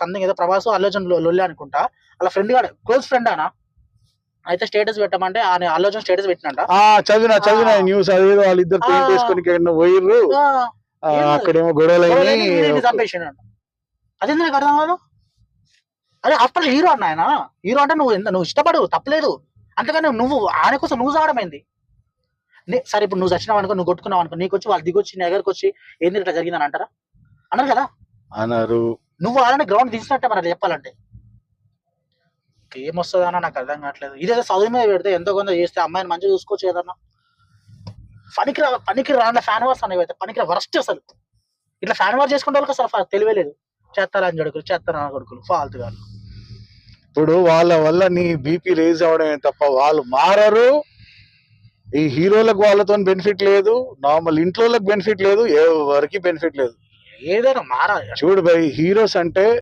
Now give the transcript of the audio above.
Something ఏదో ప్రభాస్ అల్లు అర్జున్ లొల్లి అనుకుంటా. వాళ్ళ ఫ్రెండ్ గాడు క్లోజ్ ఫ్రెండ్ అనా అయితే స్టేటస్ పెట్టమంటే ఆయన అల్లు అర్జున్ స్టేటస్ పెట్టినంట. చదివిన న్యూస్ అదేదో వాళ్ళిద్దరు పెయింట్ వేసుకొని పోయిర్రు, అక్కడేమో గొడవలు చంపేసిండు. అదే నాకు అర్థం కాదు. అదే ఆఫ్టర్ హీరో అన్న ఆయన. హీరో అంటే నువ్వు ఇష్టపడు తప్పలేదు, అంతేగాని నువ్వు ఆయన కోసం నువ్వు సాగడమైంది. సరే ఇప్పుడు నువ్వు చచ్చినావు అనుకో, నువ్వు కొట్టుకున్నావు అనుకో, నీకు వచ్చి వాళ్ళు దిగొచ్చి నీ దగ్గరకు వచ్చి ఏంది ఇట్లా జరిగిందని అంటారా? అన్నారు కదా అన్నారు. నువ్వు వాళ్ళని గ్రౌండ్ తీసినట్టే మరి చెప్పాలంటే. ఏమొస్తుందన్నా నాకు అర్థం కావట్లేదు. ఇదేదో చదువు మీద పెడితే ఎంతో కొంత చేస్తే అమ్మాయిని మంచిగా చూసుకోవచ్చు కదన్నా. పనికి రాన్న ఫ్యాన్ వార్స్ అనేవి అయితే పనికి వరస్ట్. అసలు ఇట్లా ఫ్యాన్ వార్ చేసుకుంటే వాళ్ళకి అసలు తెలియలేదు. చేస్తారని కొడుకులు, చేస్తారని కొడుకులు, ఫాల్తు గారు. ఇప్పుడు వాళ్ళ వల్ల నీ బీపీ రేజ్ అవడమే తప్ప వాళ్ళు మారరు. ఈ హీరోలకు వాళ్ళతో బెనిఫిట్ లేదు, నార్మల్ ఇంట్లో బెనిఫిట్ లేదు, ఎవరికి బెనిఫిట్ లేదు. ఏదైనా మారాలి. చూడు బై, హీరోస్ అంటే